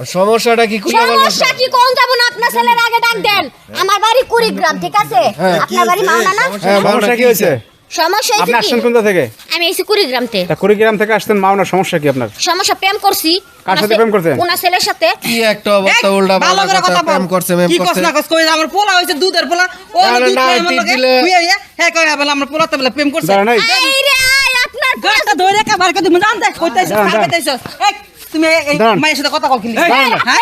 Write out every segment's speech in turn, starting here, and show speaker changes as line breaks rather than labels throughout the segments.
সমস্যাটা কি খুলে বলেন?
সমস্যা কি কোন যাব না আপনার ছেলের আগে ডাক দেন। আমার বাড়ি কুড়িগ্রাম, ঠিক আছে? আপনার বাড়ি মাওনা না?
সমস্যা কি হয়েছে?
সমস্যা
আপনি
হইছে
আসছেন
কি?
কোন থেকে?
আমি এসে কুড়িগ্রাম থেকে।
তা কুড়িগ্রাম থেকে আসছেন মাওনা, সমস্যা কি আপনার?
সমস্যা প্রেম করছি।
কার সাথে প্রেম করছেন?
ওনার ছেলের সাথে।
কি একটা অবস্থা উল্টা
ভালো
পাল্টা
করে
কথা
কথা বল।
প্রেম করছে মেম
কি কস
করছে
না কস কই আমার পোলা হইছে দুধের পোলা ও
আরে
দুধ
না,
খায় আমার
টিপ
লগে
দিলে-
হুইয়া ইয়া হ্যাঁ কই বলে আমার পোলা তো বলে প্রেম করছে
দাঁড়ান, এই।
এই রে আয় আপনার
গাড়টা ধরে কা বার করে তুমি জানতে কইতাইছ
দাঁড়ান, দাঁড়ান।
কইতাইছ এই তুমি এই
দাঁড়ান।
মায়ের সাথে কথা কল কি
দাঁড়ান।
হ্যাঁ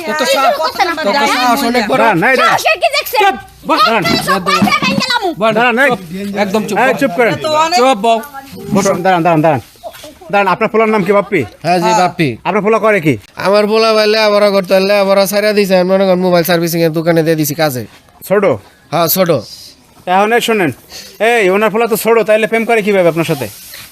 কত সাহস অনেক বড়
দাঁড়ান, এই দাঁড়ান।
সাহসের কি দেখছেন?
দাঁড়ান। দাঁড়ান, এই।
একদম চুপ
এই, চুপ করেন।
তো অনেক
চুপ বউ
বসুন, দাঁড়ান দাঁড়ান দাঁড়ান দাঁড়ান। আপনার পোলার নাম কি বাপ্পি?
হ্যাঁ জি বাপ্পি
আপনার পোলা করে কি?
আমার বলা ভাইলে আবার করতে হলে আবার ছাড়া দিছে আমি মনে করেন মোবাইল সার্ভিসিং এর দোকানে দিয়ে দিছি কাজে।
ছোট?
হ্যাঁ ছোট
এখন এই শোনেন, এই ওনার পোলা তো ছোট, তাইলে প্রেম করে কিভাবে আপনার সাথে?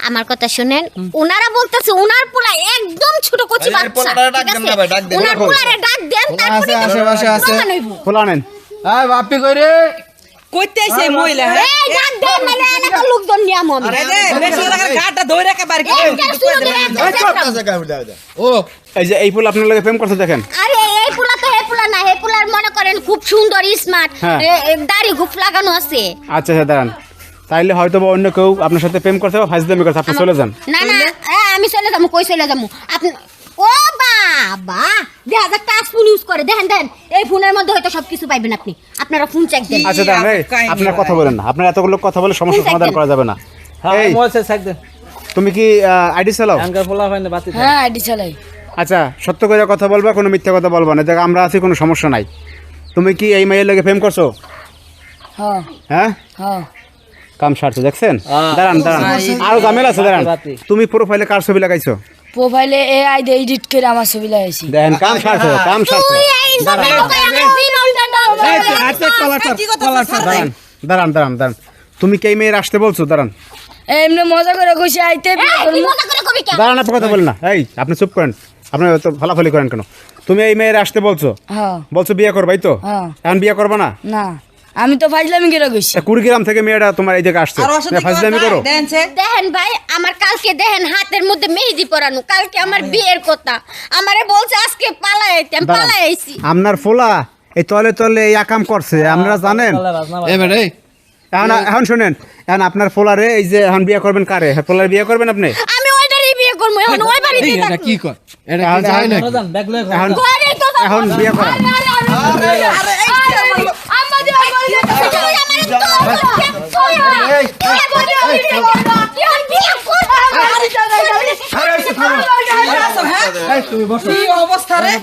আমার কথা শুনেন, ওনারা বলতেছে ওনার পোলা একদম ছোট কচি
এই
বাচ্চা,
পোলাটারে ডাক
ঠিক
দেন
আছে?
না ভাই, ডাক দেন।
ওনার পোলারে ডাক দেন,
পোলা
তারপরে
আছে, আশেপাশে আছে।
প্রমাণ হইবো।
পোলা আনেন।
হ্যাঁ বাপ্পি কই রে
কইতাইছে মহিলা হ্যাঁ
এই ডাক দেন, নাহলে এলাকার লোকজন নিয়ে আমো আমি।
আরে দে বেশি লাগা গাড়টা ধরে কা বার করে
একটা শুরু করে একদম।
ও
এই যে এই পোলা আপনার লগে প্রেম করতে দেখেন।
আরে এই পোলা তো হে পোলা না, হে পোলার মনে করেন খুব সুন্দর স্মার্ট,
হ্যাঁ।
দাড়ি খুব লাগানো আছে।
আচ্ছা আচ্ছা, দাঁড়ান। তাইলে হয়তো বা অন্য কেউ আপনার সাথে প্রেম করতে বা ফাইজলামি করতে, আপনি চলে যান।
না না, আমি চলে যাবো, কই চলে যাবো? আপনি ও বাবা, দেখা যাক টাচ ফোন ইউজ করে, দেখেন দেখেন এই ফোনের মধ্যে হয়তো সবকিছু পাইবেন আপনি। আপনারা ফোন চেক দেন।
আচ্ছা দাঁড়ান, এই,
কাহিনী
আপনার কথা
ভাই।
বলেন না, আপনার এতগুলো কথা বলে সমস্যা
ঠিক
সমাধান
আছে।
করা যাবে না। এই, তুমি কি আইডি চালাও?
হ্যাঁ আইডি চালাই।
আচ্ছা, সত্য করে কথা বলবা, কোনো মিথ্যা কথা বলবা না। দেখ আমরা আছি, কোনো সমস্যা নাই। তুমি কি এই মেয়ের লগে প্রেম করছো?
হ্যাঁ
হ্যাঁ,
হ্যাঁ
কাম সারছো, দেখছেন? দাঁড়ান দাঁড়ান, আরো ঝামেলা আছে, দাঁড়ান। তুমি প্রোফাইলে কার ছবি লাগাইছো?
প্রোফাইলে এআই দিয়ে এডিট করে আমার ছবি লাগাইছি।
দেখেন, কাম সারছো, কাম সারছো।
তুই এই সবে লোকে আমার পিন উল্টা দাও।
কি কথা
দাঁড়ান দাঁড়ান দাঁড়ান দাঁড়ান। তুমি কি এই মেয়ের আসতে বলছো? দাঁড়ান
এমনি মজা করে কইছি আইতে
এই, তুই মজা করে কবি কেন?
দাঁড়ান, আপনি কথা বলেন না। এই, আপনি চুপ করেন, আপনি তো ফলাফলি করেন কেন? তুমি এই মেয়ের আসতে বলছো,
হ্যাঁ
বলছো বিয়ে করবাই তো?
হ্যাঁ।
এখন বিয়ে করবা না?
না আমি তো ফাইজলামি করে কইছি।
তা কুড়িগ্রাম থেকে মেয়েটা তোমার এই জায়গায় আসছে,
আর ওর সাথে
ফাজলামি করো?
দেনছে
দেখেন ভাই, আমার কালকে দেখেন হাতের মধ্যে মেহেদি পরানো, কালকে আমার বিয়ের কথা। আমারে বলছে আজকে পালাই আইতে, আমি
দাঁড়ান।
পালাই আইছি।
আপনার ফোলা এই তলে তলে এই আকাম করছে, আপনারা জানেন?
এবারে
এখন শুনেন, এখন আপনার ফোলারে এই যে এখন বিয়ে করবেন কারে? ফোলারে বিয়ে করবেন আপনি?
আমি ওইটারই বিয়ে করবো, এখন ওই বাড়িতে
এটা
থাকবো।
কি কর এটা কি
এখন-
যায় না
এখন
ঘরেই তো থাকবো।
এখন বিয়ে করেন।
আরে, আরে, আরে, আরে, আরে, আম্মা দিয়ে বলছে, তুই আমারে তো তুই বিয়ে করবো। তুই আর বিয়ে করবো।
কি অবস্থা রে